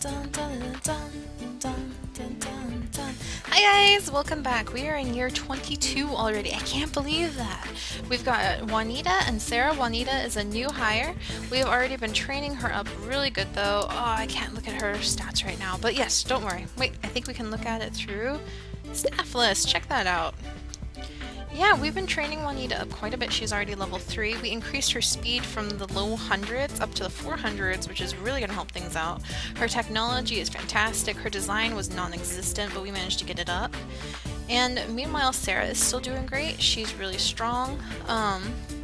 Dun, dun, dun, dun, dun, dun, dun. Hi guys, welcome back. We are in year 22 already. I can't believe that. We've got Juanita and Sarah. Juanita is a new hire. We have already been training her up really good though. Oh, I can't look at her stats right now. But yes, don't worry. Wait, I think we can look at it through staff list. Check that out. Yeah, we've been training Juanita up quite a bit. She's already level 3. We increased her speed from the low hundreds up to the 400s, which is really going to help things out. Her technology is fantastic. Her design was non-existent, but we managed to get it up. And meanwhile, Sarah is still doing great. She's really strong.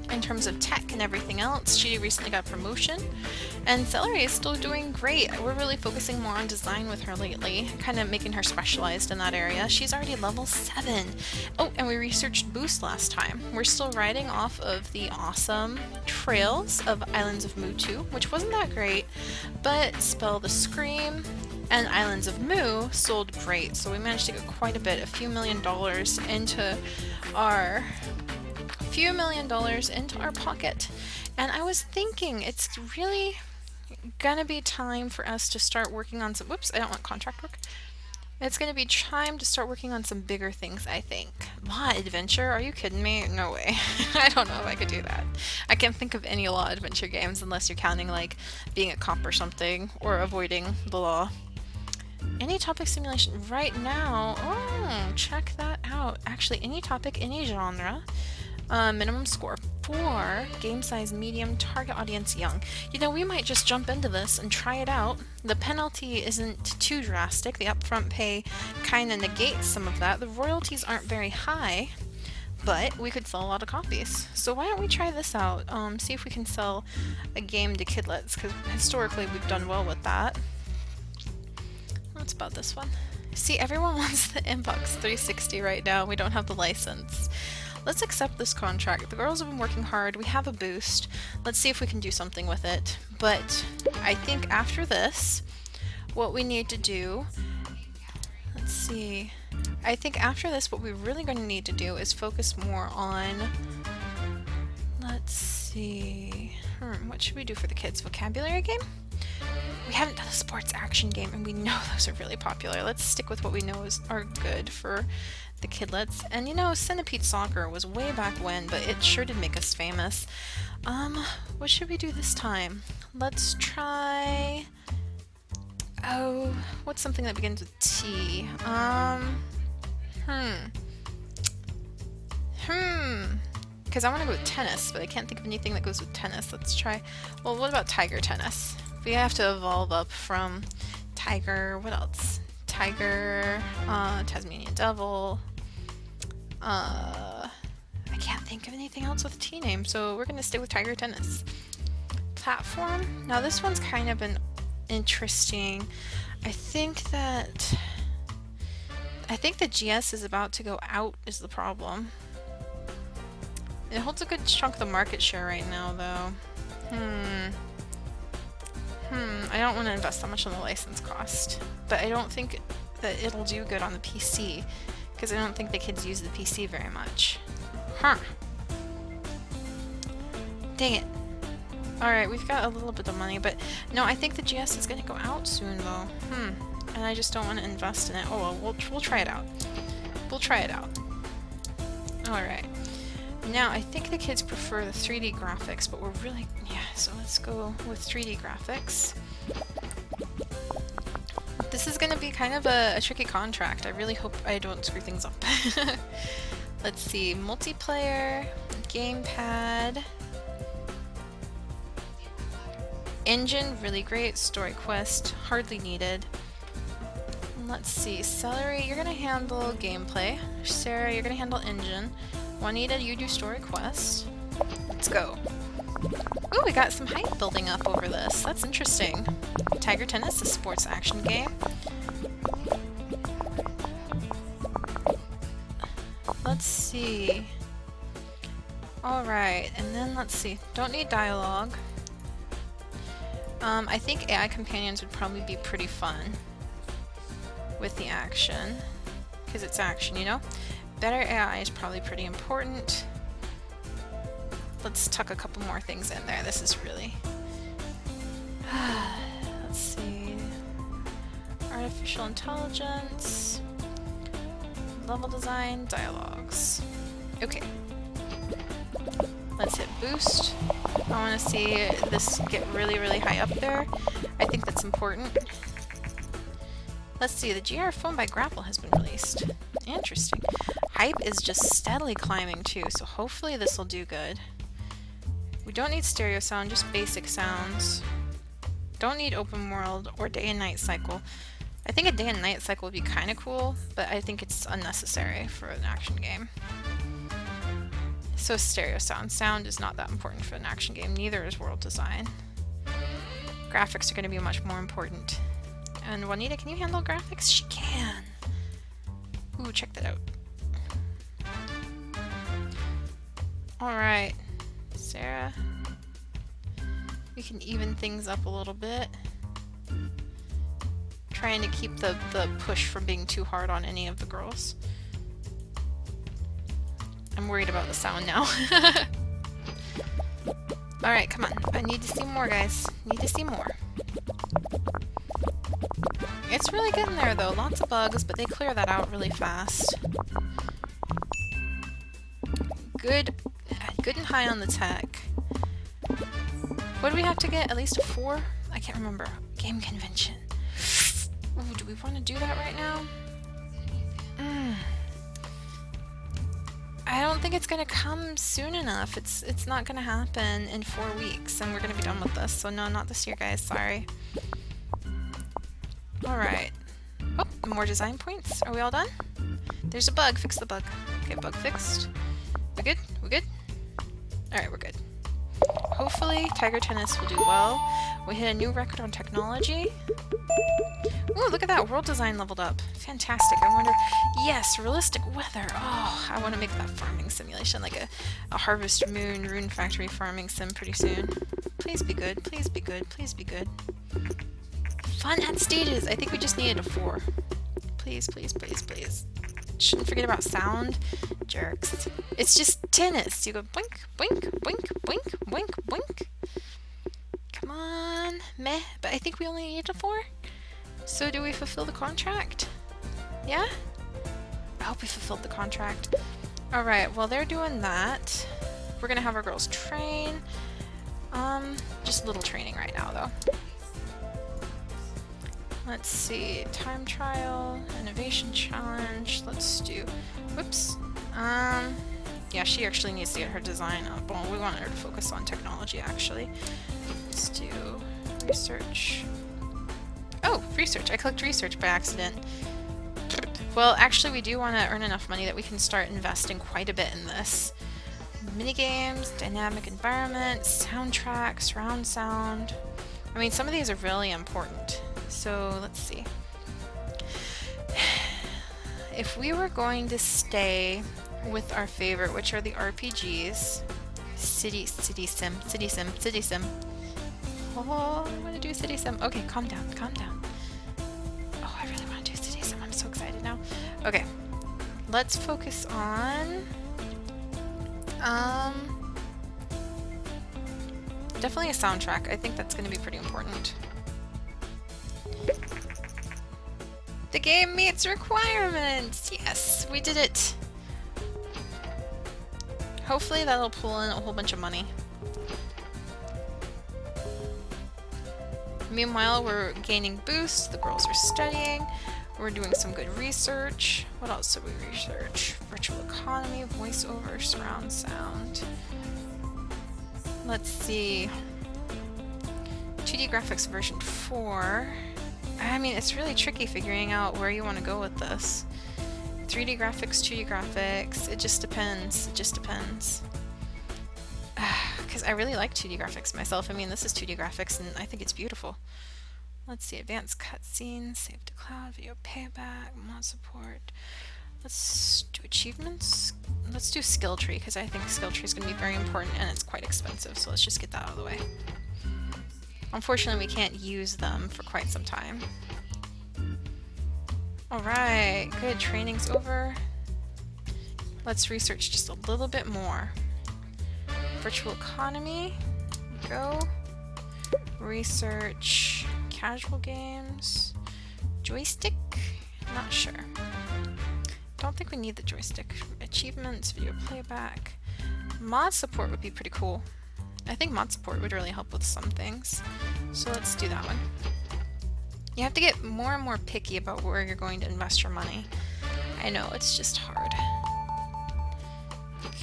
In terms of tech and everything else, she recently got a promotion. And Celery is still doing great. We're really focusing more on design with her lately, kind of making her specialized in that area. She's already level 7. Oh, and we researched Boost last time. We're still riding off of the awesome trails of Islands of Mu 2, which wasn't that great, but Spell the Scream and Islands of Mu sold great, so we managed to get quite a bit, a few $1,000,000 into our pocket. And I was thinking it's really gonna be time for us to start working on some, whoops, I don't want contract work. It's gonna be time to start working on some bigger things, I think. Law adventure? Are you kidding me? No way. I don't know if I could do that. I can't think of any law adventure games unless you're counting like being a cop or something, or avoiding the law. Any topic simulation right now? Oh, check that out. Actually, any topic, any genre. Minimum score 4, game size medium, target audience young. You know, we might just jump into this and try it out. The penalty isn't too drastic. The upfront pay kind of negates some of that. The royalties aren't very high, but we could sell a lot of copies. So why don't we try this out? See if we can sell a game to kidlets, because historically we've done well with that. What's about this one? See, everyone wants the Inbox 360 right now. We don't have the license. Let's accept this contract. The girls have been working hard. We have a boost. Let's see if we can do something with it. But I think after this, what we need to do... Let's see. I think after this, what we're really going to need to do is focus more on... Let's see... what should we do for the kids? Vocabulary game? We haven't done a sports action game, and we know those are really popular. Let's stick with what we know are good for the kidlets. And you know, Centipede Soccer was way back when, but it sure did make us famous. What should we do this time? Let's try... Oh, what's something that begins with T? Because I want to go with tennis, but I can't think of anything that goes with tennis. Let's try... Well, what about tiger tennis? We have to evolve up from tiger... What else? Tiger, Tasmanian Devil. I can't think of anything else with a T name, so we're going to stay with Tiger Tennis. Platform? Now this one's kind of been interesting. I think the GS is about to go out is the problem. It holds a good chunk of the market share right now, though. I don't want to invest that much on the license cost, but I don't think that it'll do good on the PC, because I don't think the kids use the PC very much. Dang it. Alright, we've got a little bit of money, but no, I think the GS is going to go out soon, though. And I just don't want to invest in it. Oh well, we'll try it out. We'll try it out. Alright. Now, I think the kids prefer the 3D graphics, but we're really... Yeah, so let's go with 3D graphics. This is going to be kind of a tricky contract. I really hope I don't screw things up. Let's see. Multiplayer, gamepad, engine, really great. Story quest, hardly needed. Let's see. Celery, you're going to handle gameplay. Sarah, you're going to handle engine. Juanita, you do story quest. Let's go. Ooh, we got some hype building up over this. That's interesting. Tiger Tennis, a sports action game. Let's see. Alright, and then let's see. Don't need dialogue. I think AI companions would probably be pretty fun with the action. Because it's action, you know? Better AI is probably pretty important. Let's tuck a couple more things in there. This is really... Let's see... artificial intelligence, level design, dialogues. Okay. Let's hit boost. I want to see this get really, really high up there. I think that's important. Let's see, the GR phone by Grapple has been released. Interesting. Hype is just steadily climbing too, so hopefully this will do good. We don't need stereo sound, just basic sounds. Don't need open world or day and night cycle. I think a day and night cycle would be kind of cool, but I think it's unnecessary for an action game. So stereo sound. Sound is not that important for an action game, neither is world design. Graphics are going to be much more important. And Juanita, can you handle graphics? She can! Ooh, check that out. Alright, Sarah. We can even things up a little bit. Trying to keep the push from being too hard on any of the girls. I'm worried about the sound now. Alright, come on. I need to see more, guys. Need to see more. It's really getting there, though. Lots of bugs, but they clear that out really fast. Good and high on the tech. What do we have to get? At least a 4? I can't remember. Game convention. Ooh, do we want to do that right now? I don't think it's gonna come soon enough. It's not gonna happen in 4 weeks, and we're gonna be done with this. So no, not this year, guys. Sorry. All right. Oh, more design points. Are we all done? There's a bug. Fix the bug. Okay, bug fixed. We good? We good? All right, we're good. Hopefully, Tiger Tennis will do well. We hit a new record on technology. Ooh, look at that. World design leveled up. Fantastic. I wonder... Yes, realistic weather. Oh, I want to make that farming simulation, like a Harvest Moon Rune Factory farming sim pretty soon. Please be good. Please be good. Please be good. Fun at stages. I think we just needed a 4. Please, please, please, please. Shouldn't forget about sound. Jerks. It's just tennis. You go boink, boink, boink, boink, boink, boink. Come on. Meh. But I think we only need a 4. So do we fulfill the contract? Yeah? I hope we fulfilled the contract. Alright, well they're doing that. We're gonna have our girls train. Just a little training right now though. Let's see. Time trial, innovation challenge. Let's do... Whoops. Yeah, she actually needs to get her design up. Well, we wanted her to focus on technology actually. Let's do research. Oh, research. I clicked research by accident. Well, actually we do want to earn enough money that we can start investing quite a bit in this. Minigames, dynamic environment, soundtrack, surround sound. I mean, some of these are really important. So, let's see. If we were going to stay with our favorite, which are the RPGs, City Sim. Oh, I want to do City Sim. Okay, calm down, calm down. Oh, I really want to do City Sim. I'm so excited now. Okay, let's focus on... definitely a soundtrack. I think that's going to be pretty important. The game meets requirements! Yes, we did it! Hopefully that'll pull in a whole bunch of money. Meanwhile, we're gaining boosts, the girls are studying, we're doing some good research. What else did we research? Virtual economy, voiceover, surround sound. Let's see. 2D graphics version 4. I mean, it's really tricky figuring out where you want to go with this. 3D graphics, 2D graphics, it just depends. It just depends. Because I really like 2D graphics myself. I mean, this is 2D graphics and I think it's beautiful. Let's see, advanced cutscenes, save to cloud, video payback, mod support. Let's do achievements. Let's do skill tree, because I think skill tree is going to be very important and it's quite expensive, so let's just get that out of the way. Unfortunately, we can't use them for quite some time. Alright, good, training's over. Let's research just a little bit more. Virtual economy, go. Research, casual games, Joystick? Not sure. Don't think we need the joystick. Achievements, video playback. Mod support would be pretty cool. I think mod support would really help with some things. So let's do that one. You have to get more and more picky about where you're going to invest your money. I know, it's just hard.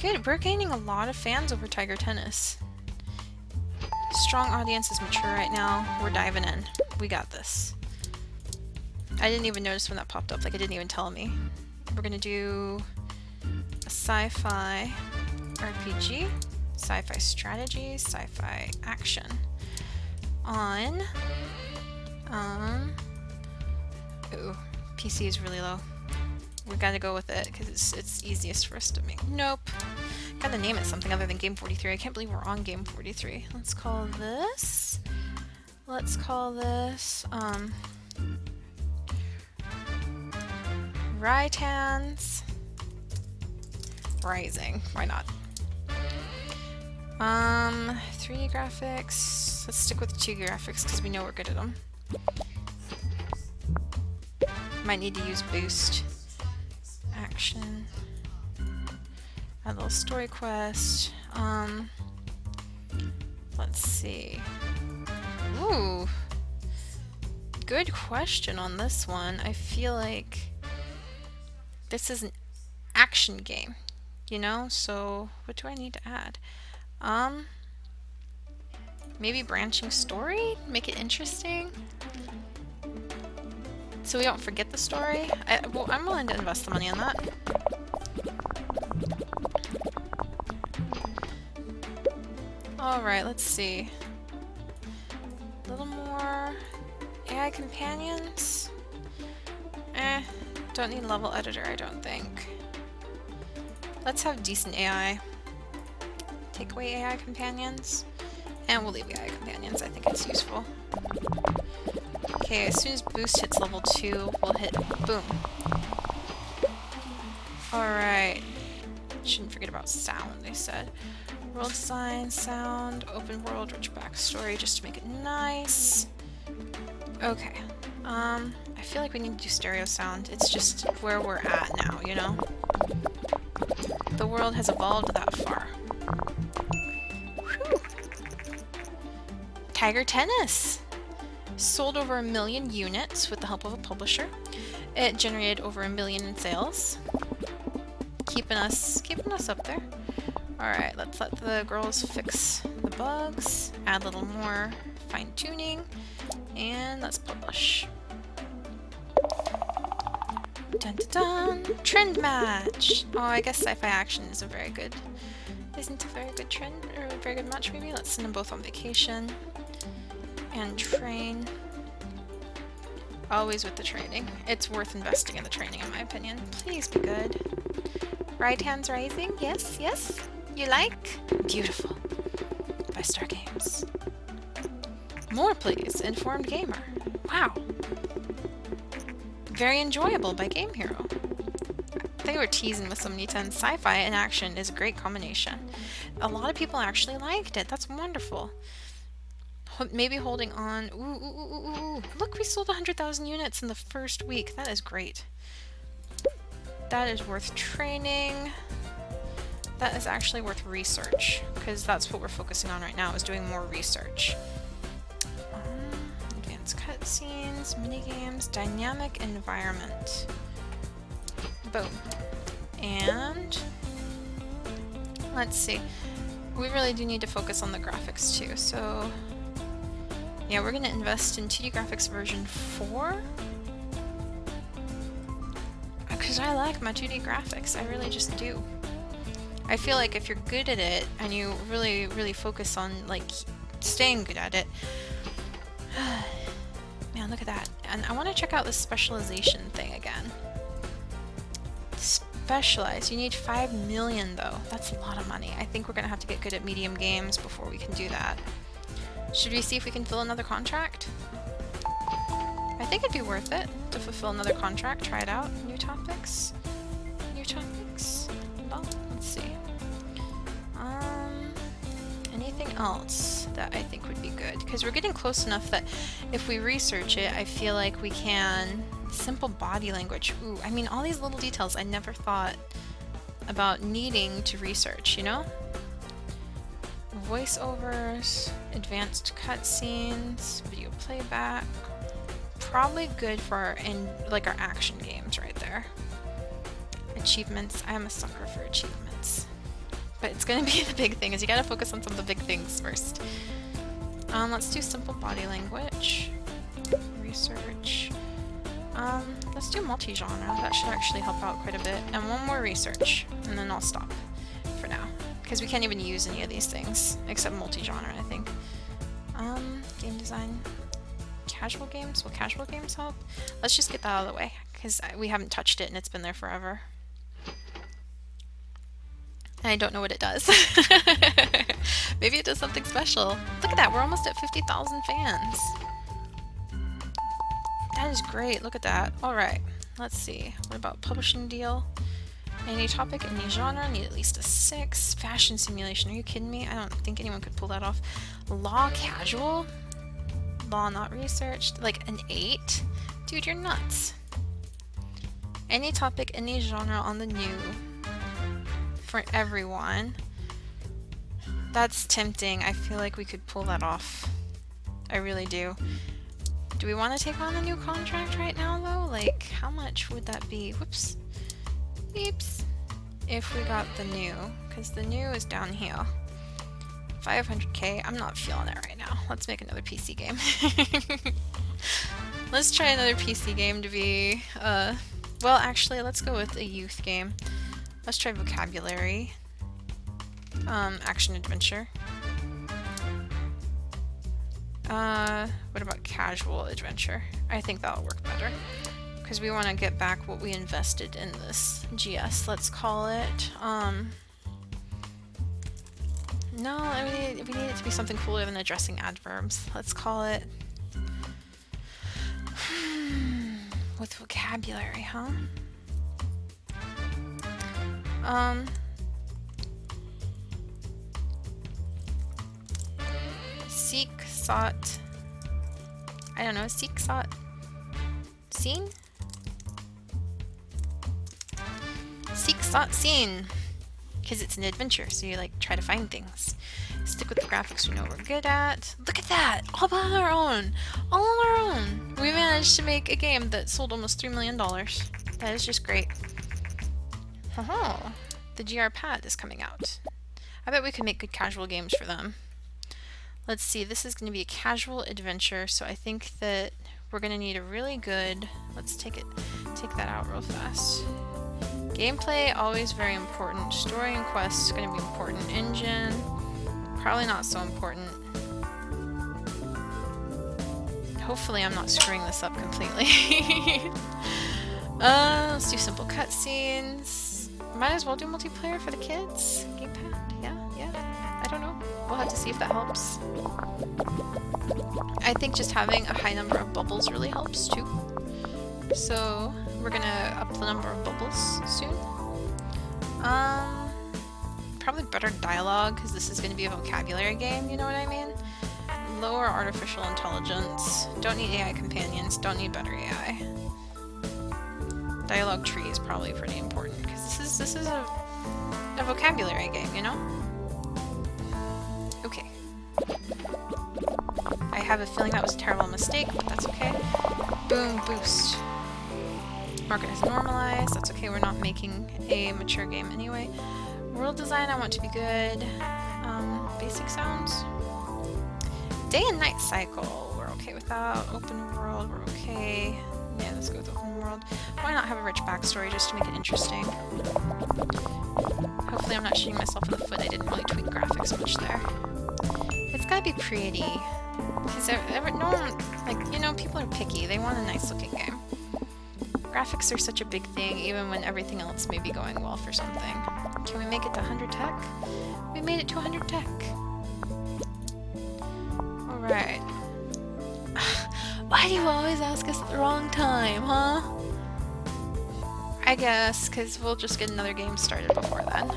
Good, we're gaining a lot of fans over Tiger Tennis. Strong audience is mature right now. We're diving in. We got this. I didn't even notice when that popped up, like it didn't even tell me. We're gonna do a sci-fi RPG, sci-fi strategy, sci-fi action on ooh, PC is really low. We gotta go with it because it's easiest for us to make. Nope. Gotta name it something other than Game 43. I can't believe we're on Game 43. Let's call this Raitan's Rising. Why not? 3D graphics. Let's stick with 2D graphics because we know we're good at them. Might need to use boost. Action. A little story quest. Let's see. Ooh. Good question on this one. I feel like this is an action game, you know? So what do I need to add? Maybe branching story? Make it interesting? So we don't forget the story? Well, I'm willing to invest the money on that. Alright, let's see. A little more AI companions? Don't need level editor, I don't think. Let's have decent AI. Take away AI companions. And we'll leave AI companions, I think it's useful. Okay, as soon as boost hits level 2, we'll hit boom. Alright. Shouldn't forget about sound, they said. World design, sound, open world, rich backstory, just to make it nice. Okay. I feel like we need to do stereo sound. It's just where we're at now, you know? The world has evolved that far. Whew. Tiger Tennis! Sold over 1 million units with the help of a publisher. It generated over 1 million in sales. Keeping us up there. Alright, let's let the girls fix the bugs, add a little more fine-tuning, and let's publish. Dun dun dun! Trend match! Oh, I guess sci-fi action is a very good... isn't a very good trend, or a very good match maybe? Let's send them both on vacation. And train. Always with the training. It's worth investing in the training in my opinion. Please be good. Right Hands Rising? Yes, yes. You like? Beautiful. By Star Games. More please. Informed Gamer. Wow. Very enjoyable by Game Hero. They were teasing with some Nita, and sci-fi and action is a great combination. A lot of people actually liked it. That's wonderful. Maybe holding on. Ooh, ooh, ooh, ooh, ooh. Look, we sold 100,000 units in the first week. That is great. That is worth training. That is actually worth research, because that's what we're focusing on right now, is doing more research. Advanced cutscenes, minigames, dynamic environment. Boom. And let's see. We really do need to focus on the graphics too, so yeah, we're going to invest in 2D graphics version 4. Because I like my 2D graphics, I really just do. I feel like if you're good at it, and you really, really focus on, like, staying good at it... Man, look at that. And I want to check out this specialization thing again. Specialize. You need 5 million, though. That's a lot of money. I think we're going to have to get good at medium games before we can do that. Should we see if we can fill another contract? I think it'd be worth it to fulfill another contract. Try it out. New topics? New topics? Well, let's see. Anything else that I think would be good? Because we're getting close enough that if we research it, I feel like we can Simple body language. Ooh, I mean, all these little details I never thought about needing to research, you know? Voiceovers, advanced cutscenes, video playback. Probably good for our, like our action games right there. Achievements. I am a sucker for achievements. But it's gonna be the big thing, is you gotta focus on some of the big things first. Let's do simple body language. Research. Let's do multi-genre. That should actually help out quite a bit. And one more research, and then I'll stop for now. Because we can't even use any of these things, except multi-genre, I think. Game design. Casual games? Will casual games help? Let's just get that out of the way, because we haven't touched it and it's been there forever. And I don't know what it does. Maybe it does something special. Look at that, we're almost at 50,000 fans. That is great, look at that. Alright, let's see. What about publishing deal? Any topic, any genre, need at least a 6. Fashion simulation, are you kidding me? I don't think anyone could pull that off. Law casual? Law not researched? Like an 8? Dude, you're nuts. Any topic, any genre on the new. For everyone. That's tempting. I feel like we could pull that off. I really do. Do we want to take on a new contract right now, though? Like, how much would that be? Whoops. Beeps. If we got the new. Because the new is down here. 500k. I'm not feeling it right now. Let's make another PC game. Let's try another PC game to be, well, actually, let's go with a youth game. Let's try vocabulary. Action adventure. What about casual adventure? I think that'll work better. Because we want to get back what we invested in this GS. Let's call it, no, we need it to be something cooler than addressing adverbs. Let's call it... with vocabulary, huh? Seek, sought... I don't know, seek, sought... Seen? Seek, sought, seen! Because it's an adventure, so you like try to find things. Stick with the graphics we know we're good at. Look at that! All by our own! All on our own! We managed to make a game that sold almost $3 million. That is just great. Haha! The GR Pad is coming out. I bet we could make good casual games for them. Let's see, this is going to be a casual adventure, so I think that we're going to need a really good... Let's take that out real fast. Gameplay, always very important. Story and quests, going to be important. Engine, probably not so important. Hopefully I'm not screwing this up completely. Let's do simple cutscenes. Might as well do multiplayer for the kids. Gamepad, yeah. I don't know. We'll have to see if that helps. I think just having a high number of bubbles really helps too. So we're gonna up the number of bubbles soon. Probably better dialogue, because this is gonna be a vocabulary game, you know what I mean? Lower artificial intelligence. Don't need AI companions, don't need better AI. Dialogue tree is probably pretty important, because this is a vocabulary game, you know? Okay. I have a feeling that was a terrible mistake, but that's okay. Boom, boost. Market has normalized. That's okay, we're not making a mature game anyway. World design, I want to be good. Basic sounds. Day and night cycle, we're okay with that. Open world, we're okay. Yeah, let's go with open world. Why not have a rich backstory just to make it interesting? Hopefully I'm not shooting myself in the foot. I didn't really tweak graphics much there. It's gotta be pretty. Because no one, like, you know, people are picky. They want a nice looking game. Graphics are such a big thing, even when everything else may be going well for something. Can we make it to 100 tech? We made it to 100 tech. Alright. Why do you always ask us at the wrong time, huh? I guess, because we'll just get another game started before then.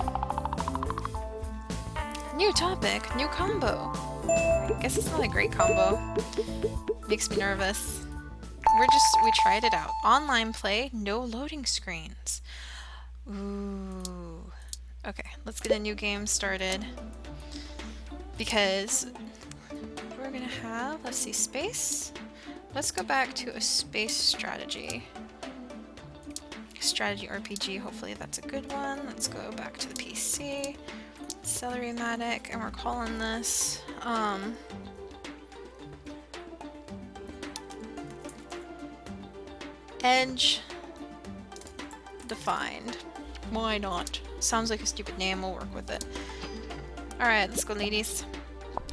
New topic, new combo. I guess it's not a great combo. Makes me nervous. We tried it out. Online play, no loading screens. Ooh. Okay, let's get a new game started. Because we're gonna have, let's see, space. Let's go back to a space strategy. Strategy RPG, hopefully that's a good one. Let's go back to the PC. Celery-matic, and we're calling this, Edge Defined. Why not? Sounds like a stupid name, we'll work with it. Alright, let's go, ladies.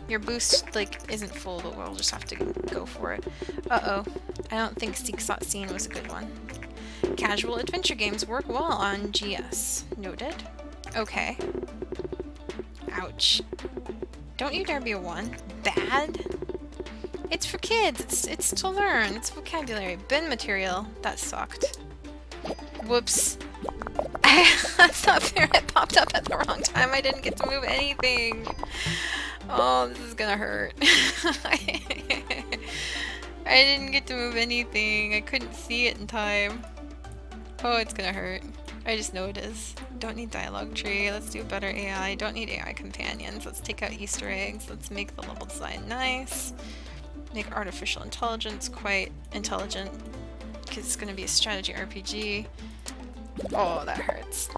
Your boost, like, isn't full, but we'll just have to go for it. Uh-oh. I don't think Seek-Sought Scene was a good one. Casual adventure games work well on GS. Noted. Okay. Ouch. Don't you dare be a 1. Bad? It's for kids. It's to learn. It's vocabulary. Bin material. That sucked. Whoops. That's not fair. It popped up at the wrong time. I didn't get to move anything. Oh, this is gonna hurt. I didn't get to move anything. I couldn't see it in time. Oh, it's gonna hurt. I just know it is. Don't need dialogue tree. Let's do better AI. Don't need AI companions. Let's take out Easter eggs. Let's make the level design nice. Make artificial intelligence quite intelligent. Because it's gonna be a strategy RPG. Oh, that hurts.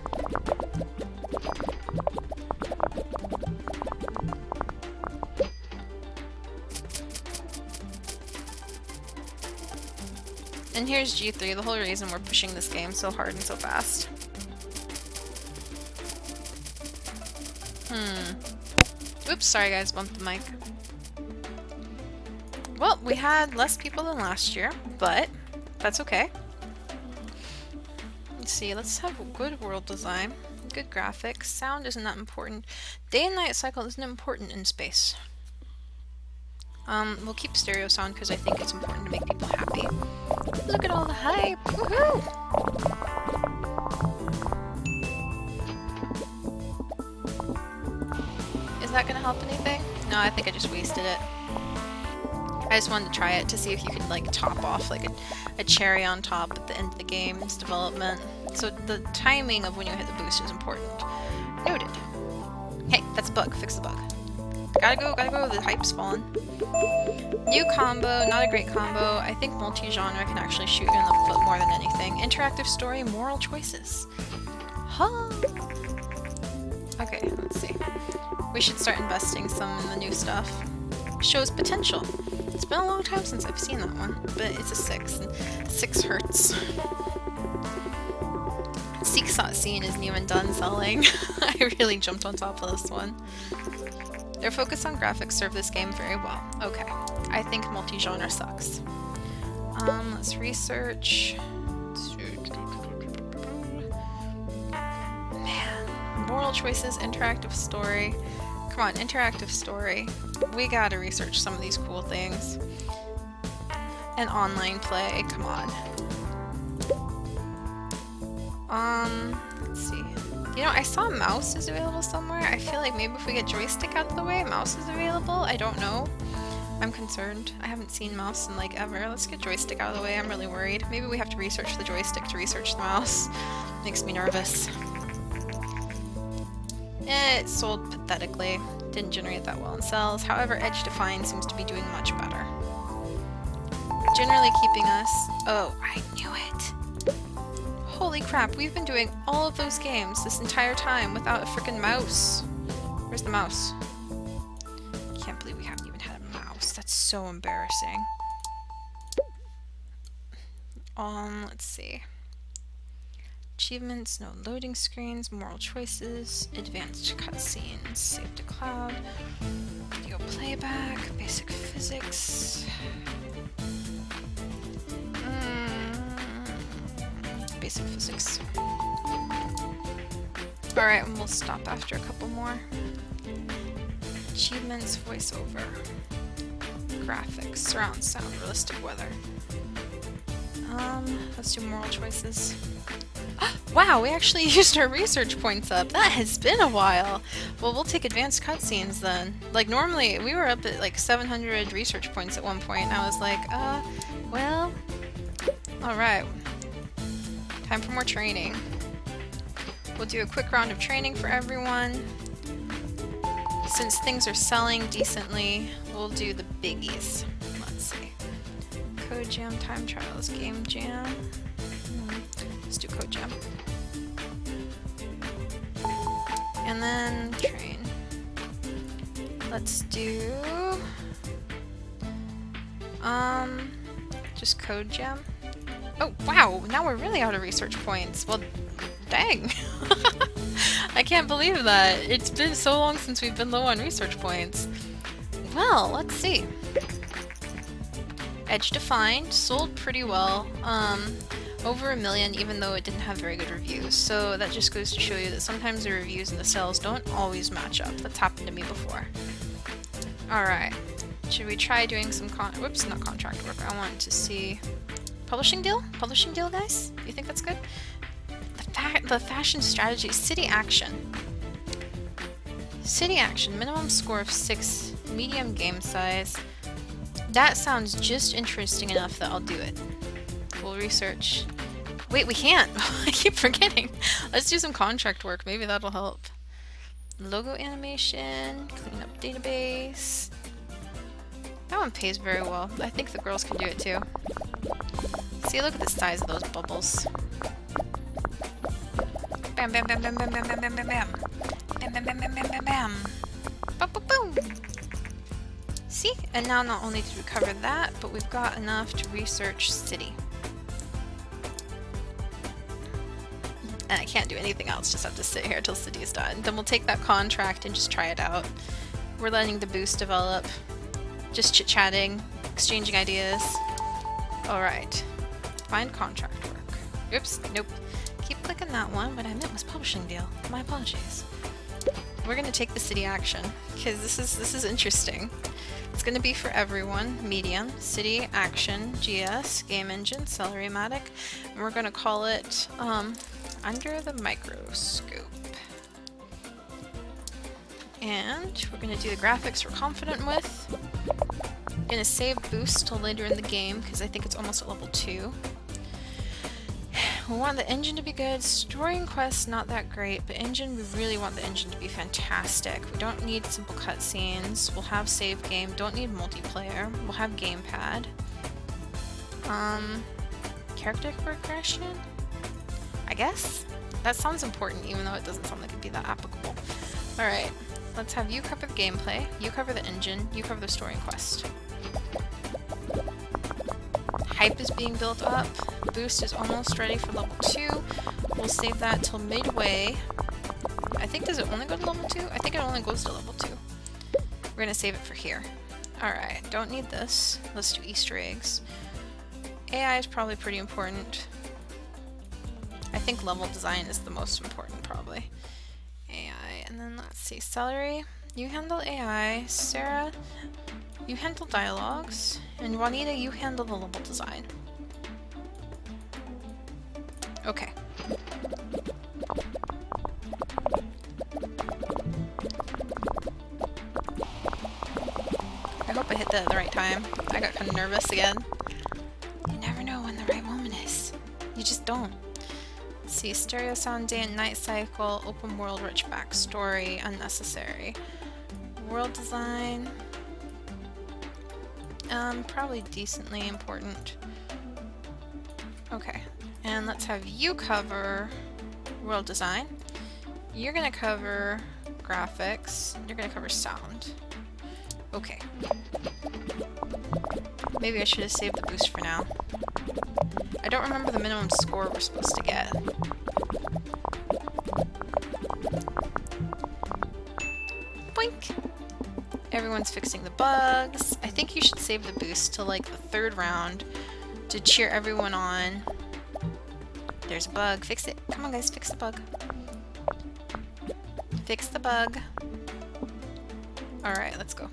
And here's G3, the whole reason we're pushing this game so hard and so fast. Oops, sorry guys, bumped the mic. Well, we had less people than last year, but that's okay. Let's see, let's have good world design, good graphics, sound isn't that important. Day and night cycle isn't important in space. We'll keep stereo sound because I think it's important to make people happy. Look at all the hype! Woohoo! Is that gonna help anything? No, I think I just wasted it. I just wanted to try it to see if you could like top off like a cherry on top at the end of the game's development. So the timing of when you hit the boost is important. Noted. Hey, that's a bug. Fix the bug. Gotta go, the hype's falling. New combo, not a great combo. I think multi-genre can actually shoot you in the foot more than anything. Interactive story, moral choices. Huh. Okay, let's see. We should start investing some in the new stuff. Shows potential. It's been a long time since I've seen that one, but it's a 6, and 6 hurts. Seek-Sought Scene isn't even done selling. I really jumped on top of this one. Their focus on graphics serve this game very well. Okay, I think multi-genre sucks. Let's research. Man, moral choices, interactive story. Come on, interactive story. We gotta research some of these cool things. And online play, come on. Let's see. You know, I saw mouse is available somewhere. I feel like maybe if we get joystick out of the way, mouse is available. I don't know. I'm concerned. I haven't seen mouse in like ever. Let's get joystick out of the way. I'm really worried. Maybe we have to research the joystick to research the mouse. Makes me nervous. It sold pathetically. Didn't generate that well in sales. However, Edge Defined seems to be doing much better. Generally keeping us... Oh, I knew it! Holy crap, we've been doing all of those games this entire time without a frickin' mouse. Where's the mouse? Can't believe we haven't even had a mouse. That's so embarrassing. Let's see. Achievements, no loading screens, moral choices, advanced cutscenes, save to cloud, video playback, basic physics. Basic physics. Alright, and we'll stop after a couple more. Achievements, voiceover, graphics, surround sound, realistic weather. Let's do moral choices. Wow, we actually used our research points up. That has been a while. Well, we'll take advanced cutscenes then. Like normally, we were up at like 700 research points at one point, and I was like, well, Alright. Time for more training. We'll do a quick round of training for everyone. Since things are selling decently, we'll do the biggies. Let's see. Code Jam, Time Trials, Game Jam. Let's do Code Jam. And then train. Let's do... just Code Jam. Oh, wow! Now we're really out of research points. Well, dang! I can't believe that. It's been so long since we've been low on research points. Well, let's see. Edge Defined sold pretty well. Over 1 million, even though it didn't have very good reviews. So that just goes to show you that sometimes the reviews and the sales don't always match up. That's happened to me before. Alright. Should we try doing some whoops, not contract work. I want to see... Publishing deal? Publishing deal, guys? You think that's good? The fashion strategy. City action. City action. Minimum score of 6. Medium game size. That sounds just interesting enough that I'll do it. We'll research. Wait, we can't! I keep forgetting. Let's do some contract work. Maybe that'll help. Logo animation. Clean up database. That one pays very well. I think the girls can do it too. See, look at the size of those bubbles. Bam, bam, bam, bam, bam, bam, bam, bam, bam, bam. Bam, bam, bam, bam, bam, bam, bam. Boom, boom, boom. See? And now not only did we cover that, but we've got enough to research city. And I can't do anything else, just have to sit here till city is done. Then we'll take that contract and just try it out. We're letting the boost develop. Just chit-chatting, exchanging ideas. Alright. Find contract work. Oops, nope. Keep clicking that one. What I meant was publishing deal. My apologies. We're gonna take the city action, because this is interesting. It's gonna be for everyone. Medium, city, action, GS, game engine, Celery-matic, and we're gonna call it Under the Microscope. And we're gonna do the graphics we're confident with. Gonna save boost till later in the game because I think it's almost at level 2. We want the engine to be good. Story and quests not that great, but engine, we really want the engine to be fantastic. We don't need simple cutscenes. We'll have save game. Don't need multiplayer. We'll have gamepad. Character progression? I guess? That sounds important even though it doesn't sound like it'd be that applicable. Alright, let's have you cover the gameplay, you cover the engine, you cover the story and quest. Hype is being built up. Boost is almost ready for level 2. We'll save that till midway. I think, does it only go to level 2? I think it only goes to level 2. We're gonna save it for here. Alright, don't need this. Let's do Easter eggs. AI is probably pretty important. I think level design is the most important, probably. AI, and then let's see. Celery, you handle AI. Sarah, you handle dialogues, and Juanita, you handle the level design. Okay. I hope I hit that at the right time. I got kind of nervous again. You never know when the right moment is. You just don't. Let's see, stereo sound, day and night cycle, open world, rich backstory, unnecessary. World design. Probably decently important. Okay, and let's have you cover world design. You're gonna cover graphics. You're gonna cover sound. Okay. Maybe I should have saved the boost for now. I don't remember the minimum score we're supposed to get. Boink! Everyone's fixing the bugs. I think you should save the boost till like the 3rd round to cheer everyone on. There's a bug. Fix it. Come on guys, fix the bug. Fix the bug. Alright, let's go.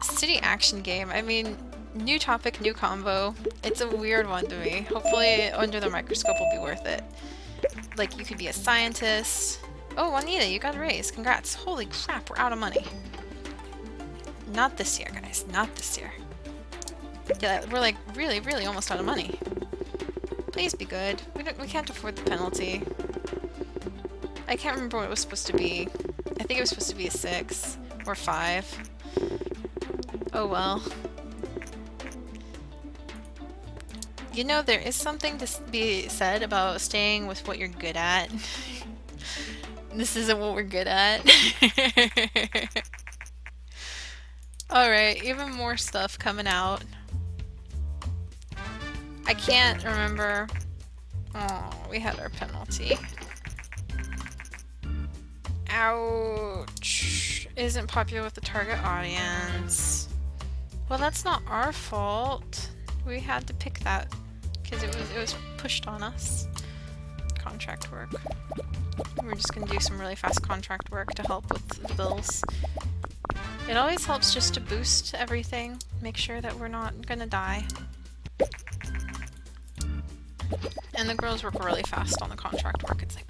City action game. I mean, new topic, new combo. It's a weird one to me. Hopefully Under the Microscope will be worth it. Like, you could be a scientist. Oh, Juanita, you got a raise. Congrats. Holy crap, we're out of money. Not this year, guys. Not this year. Yeah, we're like really, really almost out of money. Please be good. We can't afford the penalty. I can't remember what it was supposed to be. I think it was supposed to be a 6 or 5. Oh well. You know, there is something to be said about staying with what you're good at. This isn't what we're good at. Alright, even more stuff coming out. I can't remember. Oh, we had our penalty. Ouch. Isn't popular with the target audience. Well, that's not our fault. We had to pick that because it was pushed on us. Contract work. We're just gonna do some really fast contract work to help with the bills. It always helps just to boost everything, make sure that we're not gonna die. And the girls work really fast on the contract work. It's like,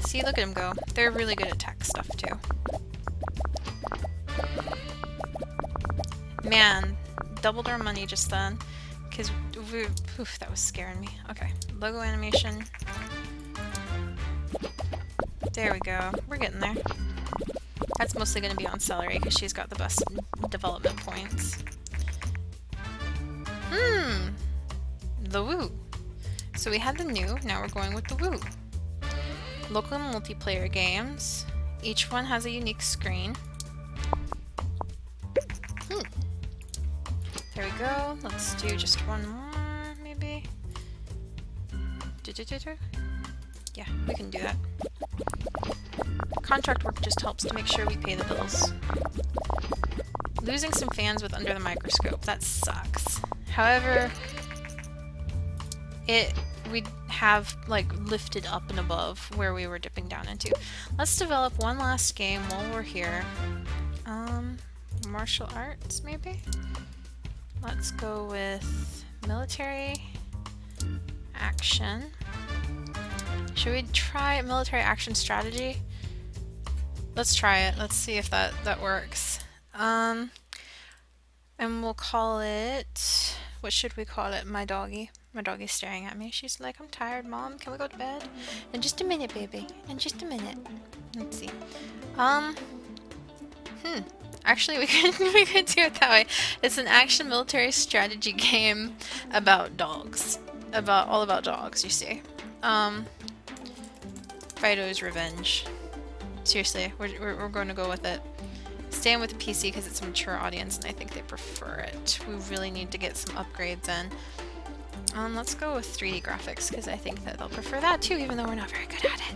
see, look at them go. They're really good at tech stuff too. Man, doubled our money just then. Because oof, that was scaring me. Okay, logo animation. There we go. We're getting there. That's mostly going to be on Celery because she's got the best development points. The woo. So we had the new, now we're going with the woo. Local multiplayer games. Each one has a unique screen. There we go. Let's do just one more, maybe. Yeah, we can do that. Contract work just helps to make sure we pay the bills. Losing some fans with Under the Microscope, that sucks. However, we have like lifted up and above where we were dipping down into. Let's develop one last game while we're here. Martial arts, maybe? Let's go with military action. Should we try military action strategy? Let's try it. Let's see if that works. And we'll call it... What should we call it? My doggy. My doggy's staring at me. She's like, I'm tired, Mom. Can we go to bed? In just a minute, baby. In just a minute. Let's see. Actually, we could do it that way. It's an action military strategy game about dogs. All about dogs, you see. Fido's Revenge. Seriously, we're going to go with it. Staying with the PC because it's a mature audience and I think they prefer it. We really need to get some upgrades in. Let's go with 3D graphics because I think that they'll prefer that too, even though we're not very good at it.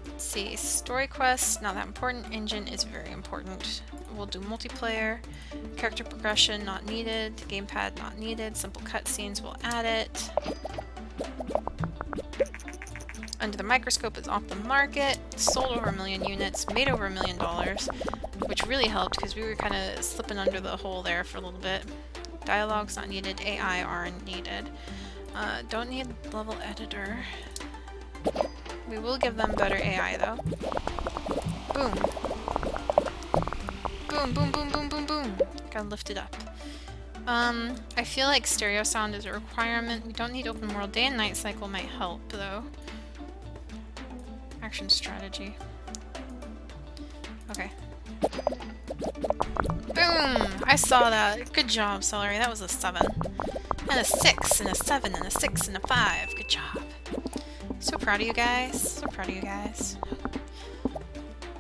Let's see, story quests, not that important. Engine is very important. We'll do multiplayer. Character progression, not needed. Gamepad, not needed. Simple cutscenes, we'll add it. Under the Microscope is off the market. Sold over 1 million units, made over $1 million, which really helped because we were kind of slipping under the hole there for a little bit. Dialogue's not needed. AI aren't needed. Don't need level editor. We will give them better AI though. Boom. Boom, boom, boom, boom, boom, boom. Gotta lift it up. I feel like stereo sound is a requirement. We don't need open world. Day and night cycle might help though. Action strategy. Okay. Boom! I saw that. Good job, Celery. That was a 7. And a 6, and a 7, and a 6, and a 5. Good job. So proud of you guys. So proud of you guys.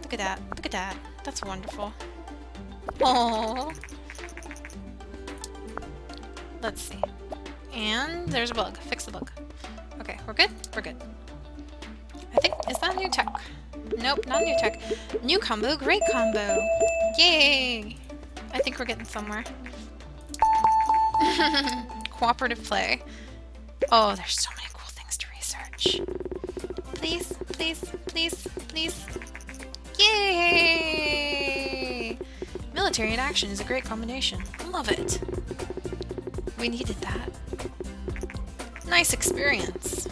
Look at that. Look at that. That's wonderful. Aww. Let's see. And there's a bug. Fix the bug. Okay, we're good? We're good. I think, is that new tech? Nope, not new tech. New combo, great combo! Yay! I think we're getting somewhere. Cooperative play. Oh, there's so many cool things to research. Please, please, please, please. Yay! Military and action is a great combination. Love it. We needed that. Nice experience.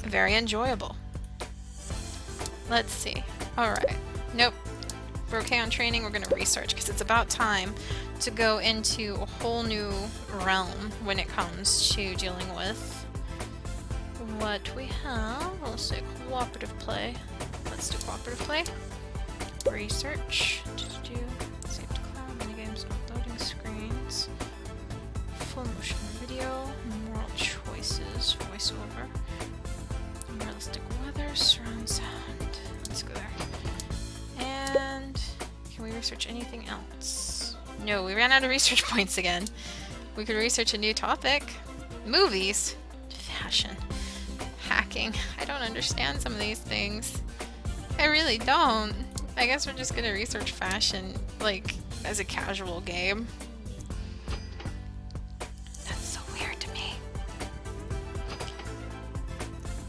Very enjoyable. Let's see. Alright. Nope. we're okay on training, we're gonna research because it's about time to go into a whole new realm when it comes to dealing with what we have. Let's say cooperative play. Let's do cooperative play. Research. Save to cloud, minigames, loading screens. Full motion video. Moral choices. Voiceover. Realistic weather. Surround sound. Let's go there. And can we research anything else? No, we ran out of research points again. We could research a new topic. Movies. Fashion. Hacking. I don't understand some of these things. I really don't. I guess we're just gonna research fashion, like, as a casual game. That's so weird to me.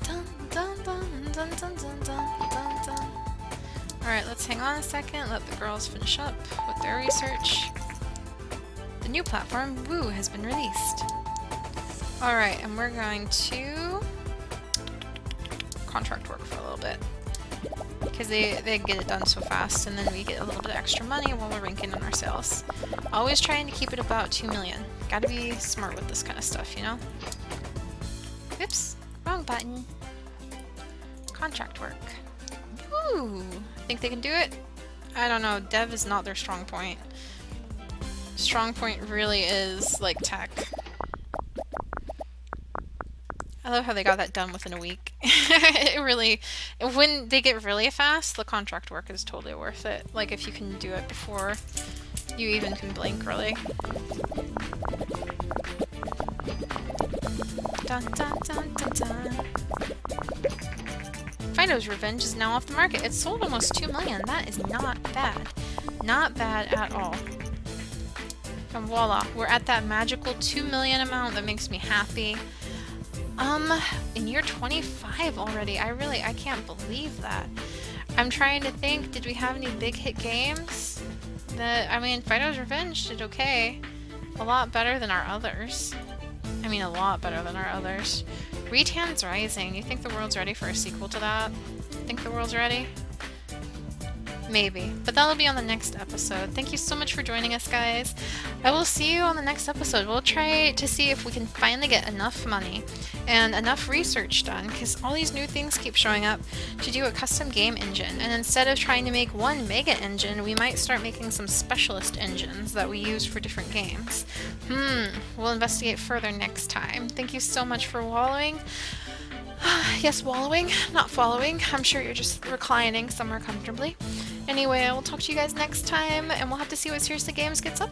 Dun dun dun dun dun dun dun dun dun. Alright, let's hang on a second, let the girls finish up with their research. The new platform, Woo, has been released. Alright, and we're going to contract work for a little bit. Because they get it done so fast, and then we get a little bit of extra money while we're ranking in our sales. Always trying to keep it about 2 million. Gotta be smart with this kind of stuff, you know? Oops, wrong button. Contract work. Ooh, think they can do it? I don't know, dev is not their strong point. Strong point really is, like, tech. I love how they got that done within a week. It really, when they get really fast, the contract work is totally worth it. Like if you can do it before you even can blink, really. Dun dun dun dun dun. Fido's Revenge is now off the market. It sold almost 2 million. That is not bad. Not bad at all. And voila, we're at that magical 2 million amount that makes me happy. In year 25 already. I can't believe that. I'm trying to think, did we have any big hit games? I mean, Fido's Revenge did okay. A lot better than our others. I mean, a lot better than our others. Retan's Rising. You think the world's ready for a sequel to that? Think the world's ready? Maybe, but that'll be on the next episode. Thank you so much for joining us, guys. I will see you on the next episode. We'll try to see if we can finally get enough money and enough research done, because all these new things keep showing up, to do a custom game engine. And instead of trying to make one mega engine, we might start making some specialist engines that we use for different games. We'll investigate further next time. Thank you so much for wallowing. Yes, wallowing, not following. I'm sure you're just reclining somewhere comfortably. Anyway, I will talk to you guys next time, and we'll have to see what Seriously Games gets up